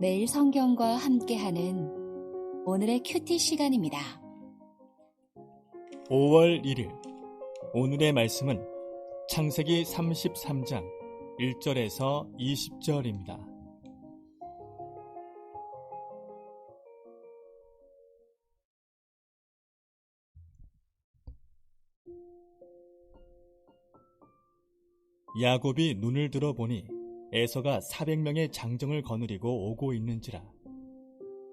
매일 성경과 함께하는 오늘의 큐티 시간입니다. 5월 1일 오늘의 말씀은 창세기 33장 1절에서 20절입니다. 야곱이 눈을 들어보니 에서가 400명의 장정을 거느리고 오고 있는지라.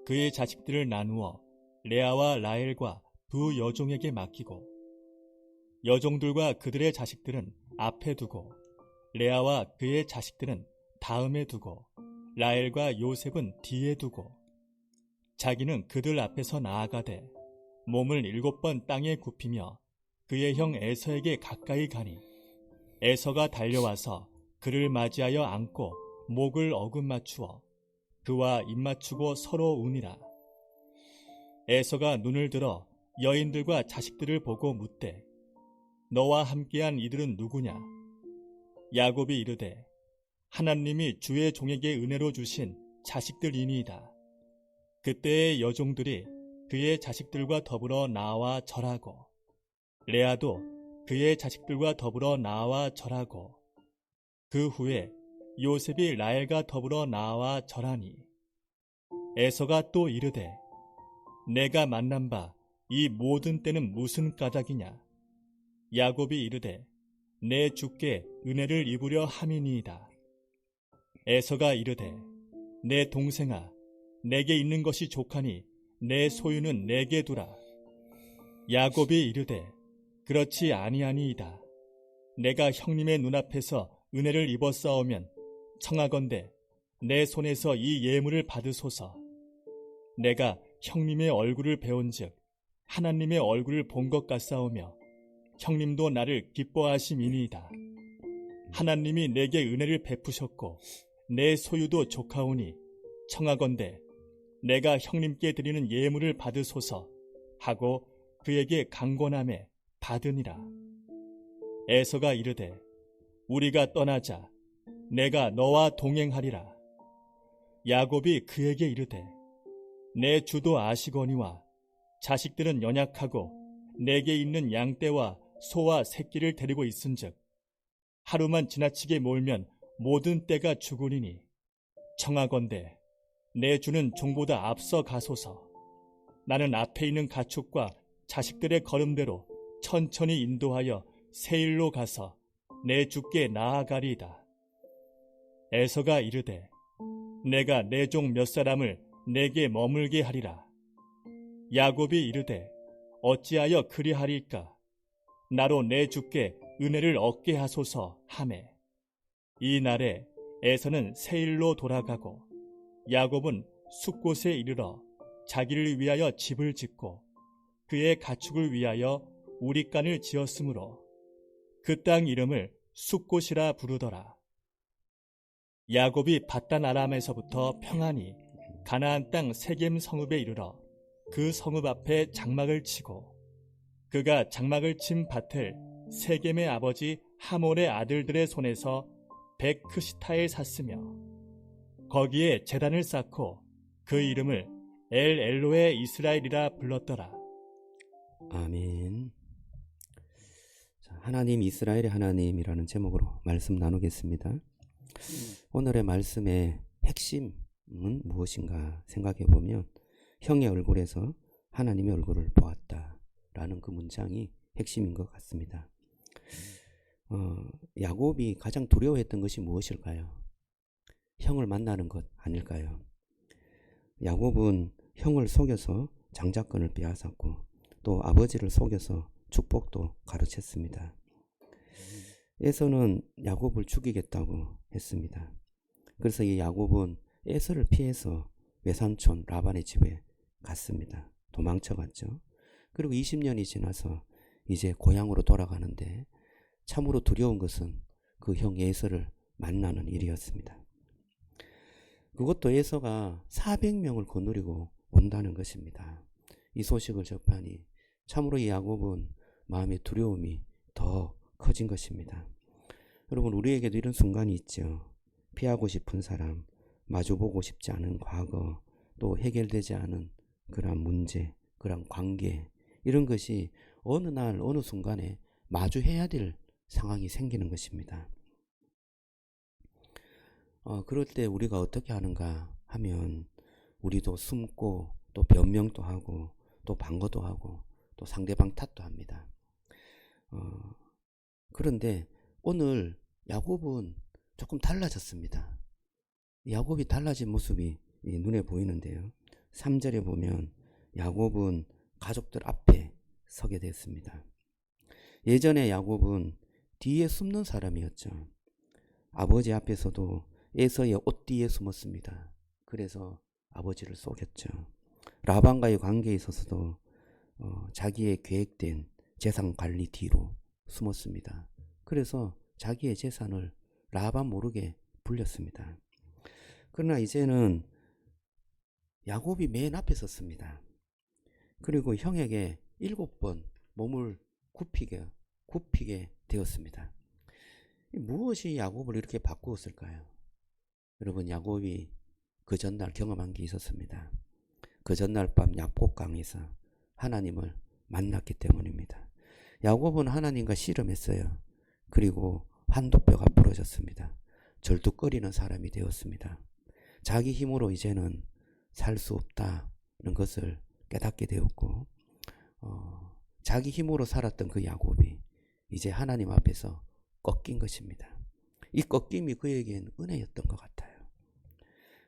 그의 자식들을 나누어 레아와 라헬과 두 여종에게 맡기고 여종들과 그들의 자식들은 앞에 두고 레아와 그의 자식들은 다음에 두고 라헬과 요셉은 뒤에 두고 자기는 그들 앞에서 나아가되 몸을 7번 땅에 굽히며 그의 형 에서에게 가까이 가니 에서가 달려와서 그를 맞이하여 안고 목을 어긋맞추어 그와 입맞추고 서로 우니라. 에서가 눈을 들어 여인들과 자식들을 보고 묻되 너와 함께한 이들은 누구냐? 야곱이 이르되 하나님이 주의 종에게 은혜로 주신 자식들이니이다. 그때의 여종들이 그의 자식들과 더불어 나와 절하고 레아도 그의 자식들과 더불어 나와 절하고 그 후에 요셉이 라헬과 더불어 나와 절하니 에서가 또 이르되 내가 만난 바 이 모든 때는 무슨 까닭이냐? 야곱이 이르되 내 주께 은혜를 입으려 함이니이다. 에서가 이르되 내 동생아 내게 있는 것이 족하니 내 소유는 내게 두라. 야곱이 이르되 그렇지 아니하니이다. 내가 형님의 눈앞에서 은혜를 입었사오면 청하건대 내 손에서 이 예물을 받으소서. 내가 형님의 얼굴을 배운즉 하나님의 얼굴을 본 것 같사오며 형님도 나를 기뻐하심이니이다. 하나님이 내게 은혜를 베푸셨고 내 소유도 족하오니 청하건대 내가 형님께 드리는 예물을 받으소서 하고 그에게 강권하매 받으니라. 에서가 이르되 우리가 떠나자. 내가 너와 동행하리라. 야곱이 그에게 이르되 내 주도 아시거니와 자식들은 연약하고 내게 있는 양떼와 소와 새끼를 데리고 있은즉 하루만 지나치게 몰면 모든 떼가 죽으리니 청하건대 내 주는 종보다 앞서 가소서. 나는 앞에 있는 가축과 자식들의 걸음대로 천천히 인도하여 세일로 가서 내 주께 나아가리이다. 에서가 이르되 내가 내 종 몇 사람을 내게 머물게 하리라. 야곱이 이르되 어찌하여 그리하리까? 나로 내 주께 은혜를 얻게 하소서 하매 이 날에 에서는 세일로 돌아가고 야곱은 숫곳에 이르러 자기를 위하여 집을 짓고 그의 가축을 위하여 우릿간을 지었으므로 그 땅 이름을 숫곳이라 부르더라. 야곱이 밧단 아람에서부터 평안히 가나안 땅 세겜 성읍에 이르러 그 성읍 앞에 장막을 치고 그가 장막을 친 밭을 세겜의 아버지 하몰의 아들들의 손에서 백크시타에 샀으며 거기에 제단을 쌓고 그 이름을 엘 엘로에 이스라엘이라 불렀더라. 아멘. 하나님 이스라엘의 하나님이라는 제목으로 말씀 나누겠습니다. 오늘의 말씀의 핵심은 무엇인가 생각해 보면 형의 얼굴에서 하나님의 얼굴을 보았다라는 그 문장이 핵심인 것 같습니다. 야곱이 가장 두려워했던 것이 무엇일까요? 형을 만나는 것 아닐까요? 야곱은 형을 속여서 장자권을 빼앗았고 또 아버지를 속여서 축복도 가르쳤습니다. 에서는 야곱을 죽이겠다고 했습니다. 그래서 이 야곱은 에서를 피해서 외삼촌 라반의 집에 갔습니다. 도망쳐갔죠. 그리고 20년이 지나서 이제 고향으로 돌아가는데 참으로 두려운 것은 그 형 에서를 만나는 일이었습니다. 그것도 에서가 400명을 거느리고 온다는 것입니다. 이 소식을 접하니 참으로 이 야곱은 마음의 두려움이 더 커진 것입니다. 여러분, 우리에게도 이런 순간이 있죠. 피하고 싶은 사람, 마주보고 싶지 않은 과거, 또 해결되지 않은 그러한 문제, 그러한 관계, 이런 것이 어느 날 어느 순간에 마주해야 될 상황이 생기는 것입니다. 그럴 때 우리가 어떻게 하는가 하면 우리도 숨고 또 변명도 하고 또 방어도 하고 또 상대방 탓도 합니다. 그런데 오늘 야곱은 조금 달라졌습니다. 야곱이 달라진 모습이 눈에 보이는데요. 3절에 보면 야곱은 가족들 앞에 서게 됐습니다. 예전에 야곱은 뒤에 숨는 사람이었죠. 아버지 앞에서도 에서의 옷 뒤에 숨었습니다. 그래서 아버지를 속였죠. 라반과의 관계에 있어서도 자기의 계획된 재산 관리 뒤로 숨었습니다. 그래서 자기의 재산을 라반 모르게 불렸습니다. 그러나 이제는 야곱이 맨 앞에 섰습니다. 그리고 형에게 7번 몸을 굽히게 되었습니다. 무엇이 야곱을 이렇게 바꾸었을까요? 여러분, 야곱이 그 전날 경험한 게 있었습니다. 그 전날 밤 약복강에서 하나님을 만났기 때문입니다. 야곱은 하나님과 씨름했어요. 그리고 환도뼈가 부러졌습니다. 절뚝거리는 사람이 되었습니다. 자기 힘으로 이제는 살 수 없다는 것을 깨닫게 되었고, 자기 힘으로 살았던 그 야곱이 이제 하나님 앞에서 꺾인 것입니다. 이 꺾임이 그에겐 은혜였던 것 같아요.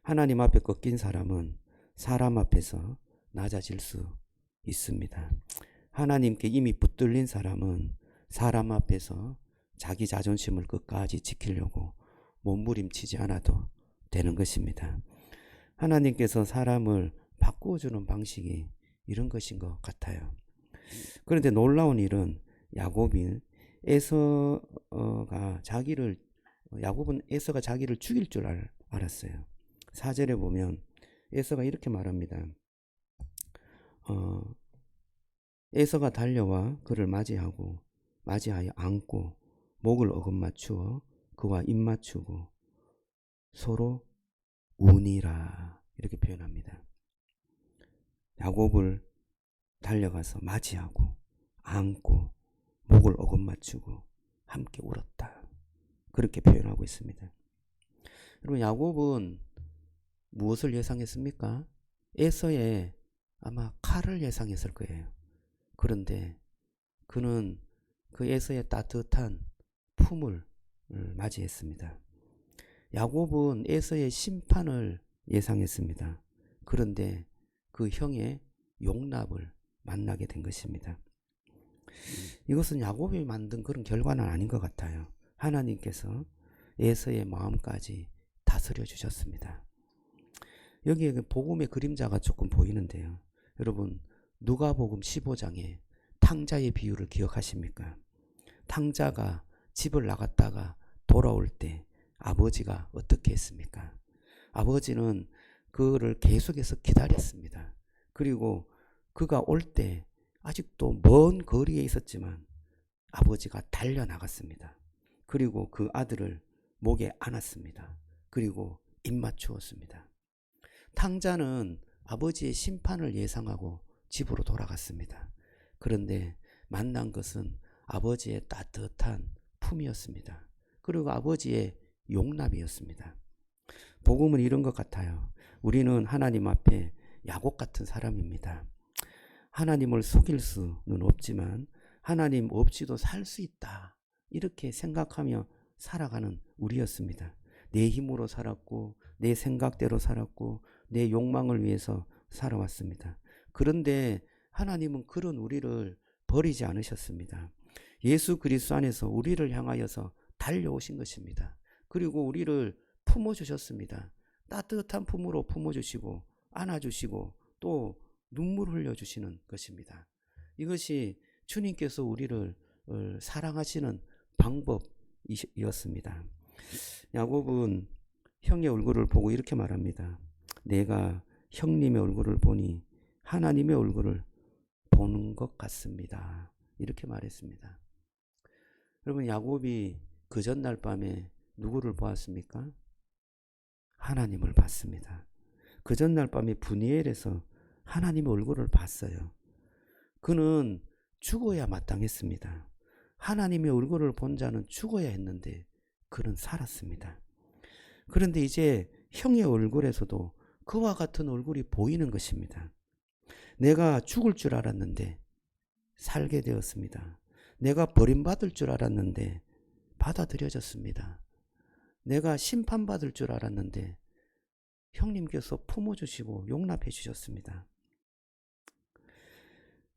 하나님 앞에 꺾인 사람은 사람 앞에서 낮아질 수 있습니다. 하나님께 이미 붙들린 사람은 사람 앞에서 자기 자존심을 끝까지 지키려고 몸부림치지 않아도 되는 것입니다. 하나님께서 사람을 바꾸어주는 방식이 이런 것인 것 같아요. 그런데 놀라운 일은 야곱은 에서가 자기를 죽일 줄 알았어요. 4절에 보면 에서가 이렇게 말합니다. 에서가 달려와 그를 맞이하여 안고 목을 어긋맞추어 그와 입맞추고 서로 우니라, 이렇게 표현합니다. 야곱을 달려가서 맞이하고 안고 목을 어긋맞추고 함께 울었다, 그렇게 표현하고 있습니다. 여러분, 야곱은 무엇을 예상했습니까? 에서의 아마 칼을 예상했을 거예요. 그런데 그는 그 에서의 따뜻한 품을 맞이했습니다. 야곱은 에서의 심판을 예상했습니다. 그런데 그 형의 용납을 만나게 된 것입니다. 이것은 야곱이 만든 그런 결과는 아닌 것 같아요. 하나님께서 에서의 마음까지 다스려 주셨습니다. 여기에 복음의 그림자가 조금 보이는데요. 여러분, 누가복음 15장에 탕자의 비유를 기억하십니까? 탕자가 집을 나갔다가 돌아올 때 아버지가 어떻게 했습니까? 아버지는 그를 계속해서 기다렸습니다. 그리고 그가 올 때 아직도 먼 거리에 있었지만 아버지가 달려나갔습니다. 그리고 그 아들을 목에 안았습니다. 그리고 입맞추었습니다. 탕자는 아버지의 심판을 예상하고 집으로 돌아갔습니다. 그런데 만난 것은 아버지의 따뜻한 품이었습니다. 그리고 아버지의 용납이었습니다. 복음은 이런 것 같아요. 우리는 하나님 앞에 야곱 같은 사람입니다. 하나님을 속일 수는 없지만 하나님 없이도 살 수 있다, 이렇게 생각하며 살아가는 우리였습니다. 내 힘으로 살았고 내 생각대로 살았고 내 욕망을 위해서 살아왔습니다. 그런데 하나님은 그런 우리를 버리지 않으셨습니다. 예수 그리스도 안에서 우리를 향하여서 달려오신 것입니다. 그리고 우리를 품어주셨습니다. 따뜻한 품으로 품어주시고 안아주시고 또 눈물 흘려주시는 것입니다. 이것이 주님께서 우리를 사랑하시는 방법이었습니다. 야곱은 형의 얼굴을 보고 이렇게 말합니다. 내가 형님의 얼굴을 보니 하나님의 얼굴을 보는 것 같습니다, 이렇게 말했습니다. 여러분, 야곱이 그 전날 밤에 누구를 보았습니까? 하나님을 봤습니다. 그 전날 밤에 분이엘에서 하나님의 얼굴을 봤어요. 그는 죽어야 마땅했습니다. 하나님의 얼굴을 본 자는 죽어야 했는데 그는 살았습니다. 그런데 이제 형의 얼굴에서도 그와 같은 얼굴이 보이는 것입니다. 내가 죽을 줄 알았는데 살게 되었습니다. 내가 버림받을 줄 알았는데 받아들여졌습니다. 내가 심판받을 줄 알았는데 형님께서 품어주시고 용납해 주셨습니다.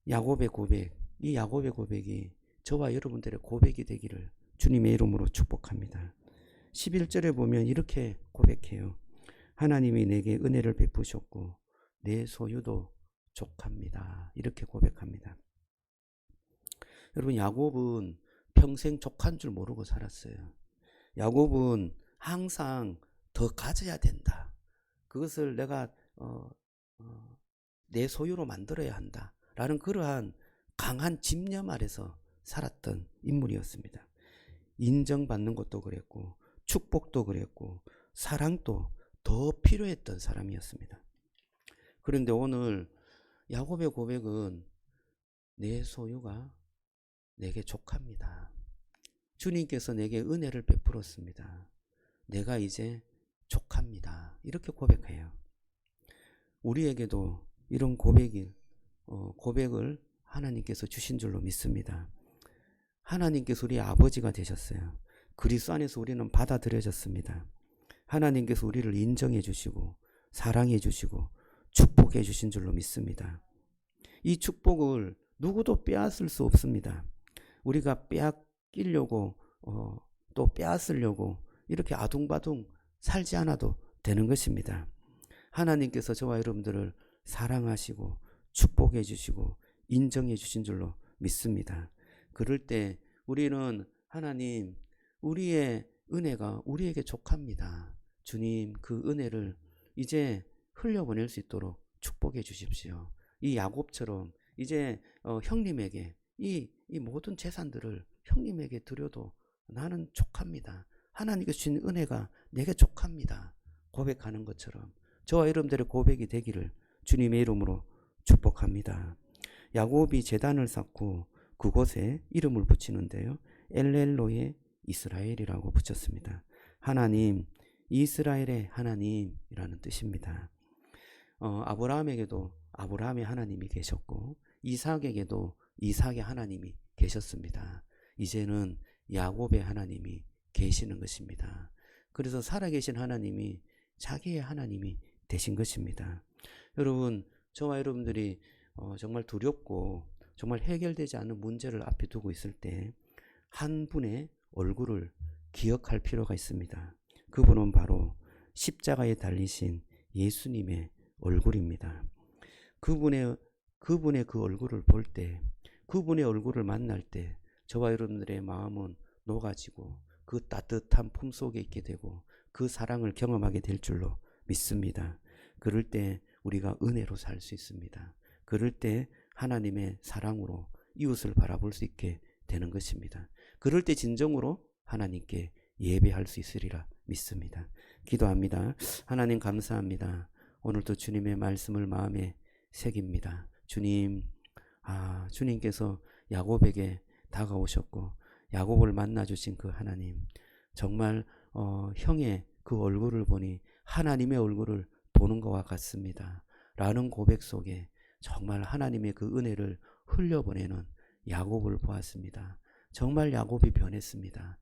야곱의 고백, 이 야곱의 고백이 저와 여러분들의 고백이 되기를 주님의 이름으로 축복합니다. 11절에 보면 이렇게 고백해요. 하나님이 내게 은혜를 베푸셨고 내 소유도 족합니다. 이렇게 고백합니다. 여러분, 야곱은 평생 족한 줄 모르고 살았어요. 야곱은 항상 더 가져야 된다. 그것을 내가 내 소유로 만들어야 한다. 라는 그러한 강한 집념 아래서 살았던 인물이었습니다. 인정받는 것도 그랬고 축복도 그랬고 사랑도 더 필요했던 사람이었습니다. 그런데 오늘 야곱의 고백은 내 소유가 내게 족합니다. 주님께서 내게 은혜를 베풀었습니다. 내가 이제 족합니다. 이렇게 고백해요. 우리에게도 이런 고백을 하나님께서 주신 줄로 믿습니다. 하나님께서 우리 아버지가 되셨어요. 그리스도 안에서 우리는 받아들여졌습니다. 하나님께서 우리를 인정해 주시고 사랑해 주시고 축복해 주신 줄로 믿습니다. 이 축복을 누구도 빼앗을 수 없습니다. 우리가 빼앗기려고 또 빼앗으려고 이렇게 아둥바둥 살지 않아도 되는 것입니다. 하나님께서 저와 여러분들을 사랑하시고 축복해 주시고 인정해 주신 줄로 믿습니다. 그럴 때 우리는 하나님, 우리의 은혜가 우리에게 족합니다. 주님, 그 은혜를 이제 흘려보낼 수 있도록 축복해 주십시오. 이 야곱처럼 이제 형님에게 이 모든 재산들을 형님에게 드려도 나는 족합니다. 하나님께서 주신 은혜가 내게 족합니다. 고백하는 것처럼 저와 여러분들의 고백이 되기를 주님의 이름으로 축복합니다. 야곱이 제단을 쌓고 그곳에 이름을 붙이는데요. 엘렐로의 이스라엘이라고 붙였습니다. 하나님, 이스라엘의 하나님이라는 뜻입니다. 아브라함에게도 아브라함의 하나님이 계셨고 이삭에게도 이삭의 하나님이 계셨습니다. 이제는 야곱의 하나님이 계시는 것입니다. 그래서 살아계신 하나님이 자기의 하나님이 되신 것입니다. 여러분, 저와 여러분들이 정말 두렵고 정말 해결되지 않는 문제를 앞에 두고 있을 때 한 분의 얼굴을 기억할 필요가 있습니다. 그분은 바로 십자가에 달리신 예수님의 얼굴입니다. 그분의 그 얼굴을 볼 때, 그분의 얼굴을 만날 때 저와 여러분들의 마음은 녹아지고 그 따뜻한 품속에 있게 되고 그 사랑을 경험하게 될 줄로 믿습니다. 그럴 때 우리가 은혜로 살 수 있습니다. 그럴 때 하나님의 사랑으로 이웃을 바라볼 수 있게 되는 것입니다. 그럴 때 진정으로 하나님께 예배할 수 있으리라 믿습니다. 기도합니다. 하나님 감사합니다. 오늘도 주님의 말씀을 마음에 새깁니다. 주님, 주님께서 야곱에게 다가오셨고 야곱을 만나주신 그 하나님, 정말 형의 그 얼굴을 보니 하나님의 얼굴을 보는 것과 같습니다. 라는 고백 속에 정말 하나님의 그 은혜를 흘려보내는 야곱을 보았습니다. 정말 야곱이 변했습니다.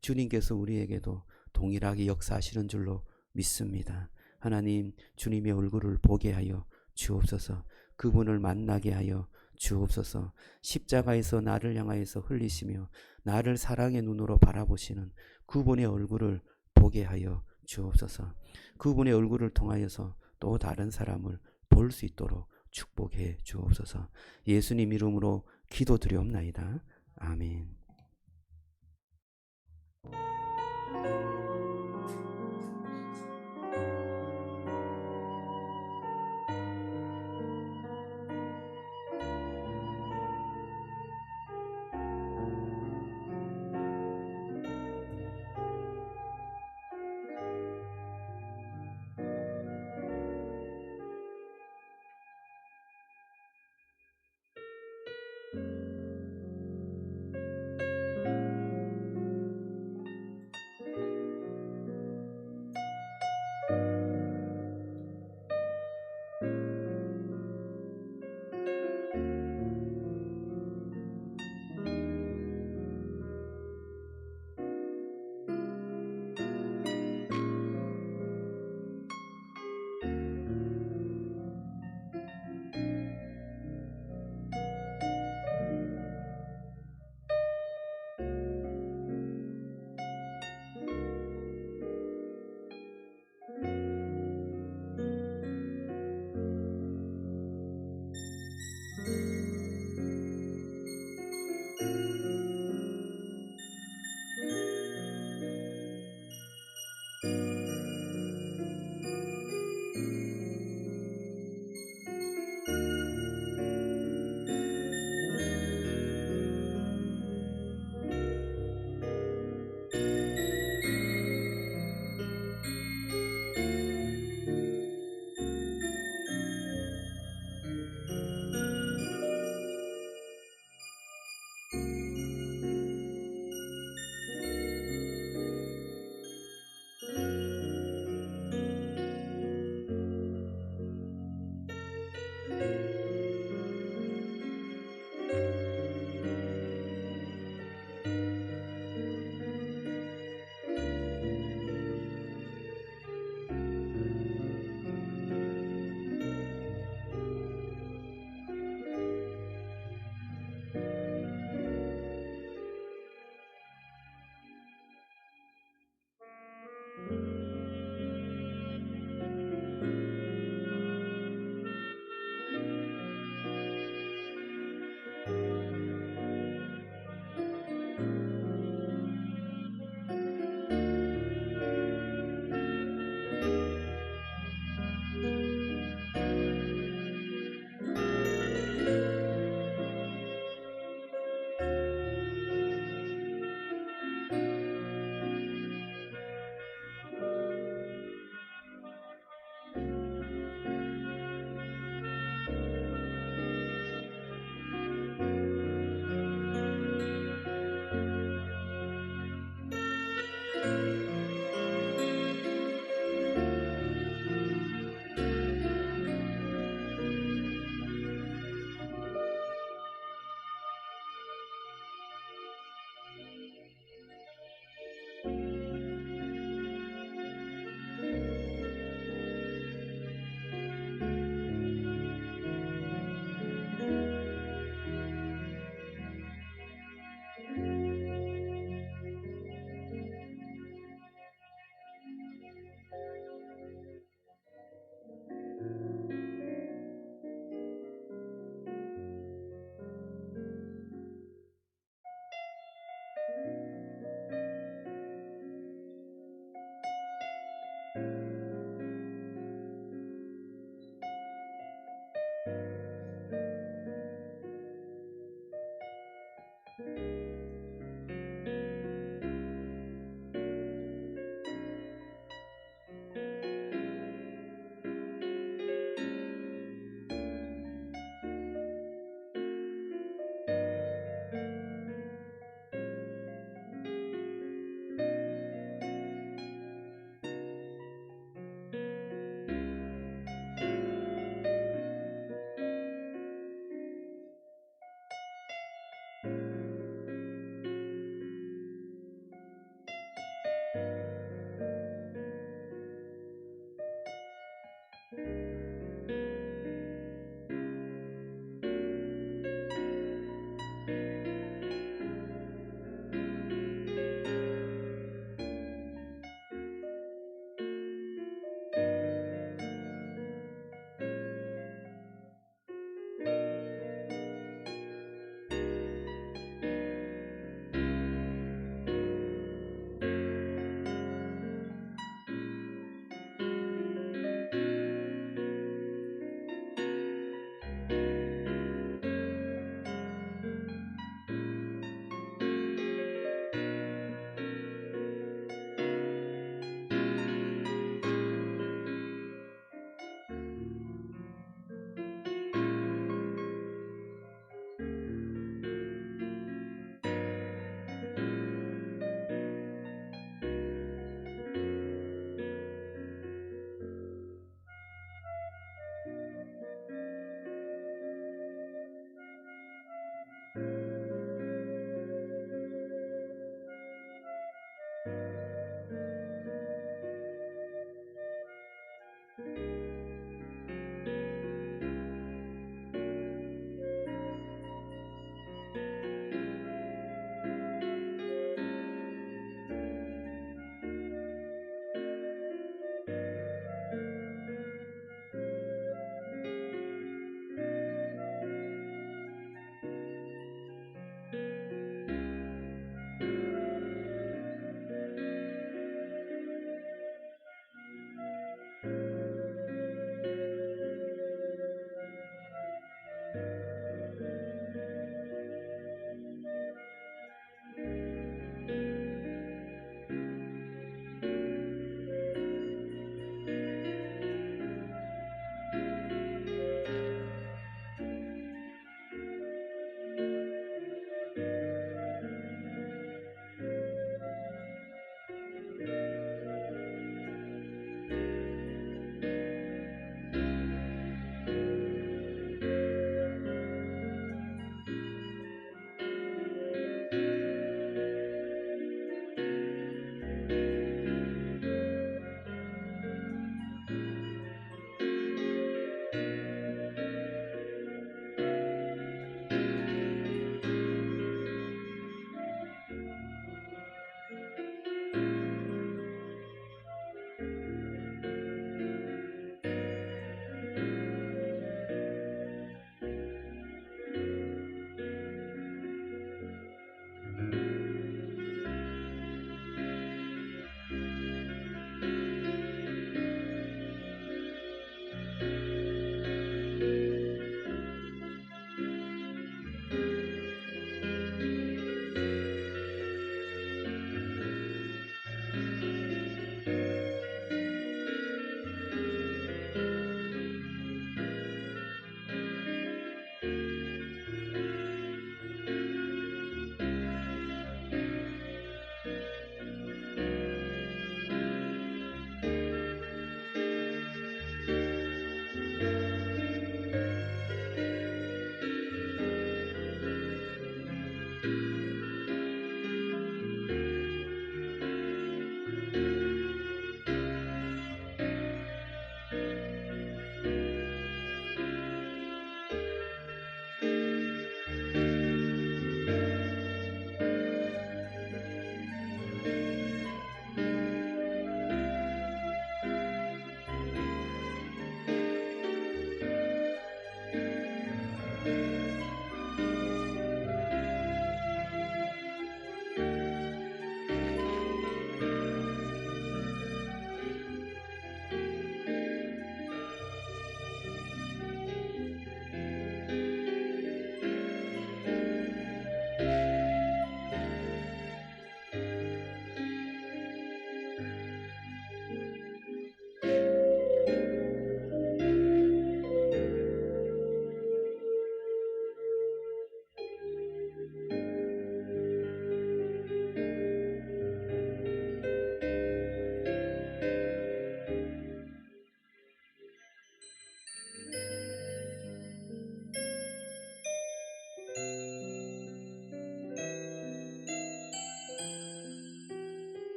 주님께서 우리에게도 동일하게 역사하시는 줄로 믿습니다. 하나님, 주님의 얼굴을 보게 하여 주옵소서. 그분을 만나게 하여 주옵소서. 십자가에서 나를 향하여서 흘리시며 나를 사랑의 눈으로 바라보시는 그분의 얼굴을 보게 하여 주옵소서. 그분의 얼굴을 통하여서 또 다른 사람을 볼 수 있도록 축복해 주옵소서. 예수님 이름으로 기도드리옵나이다. 아멘.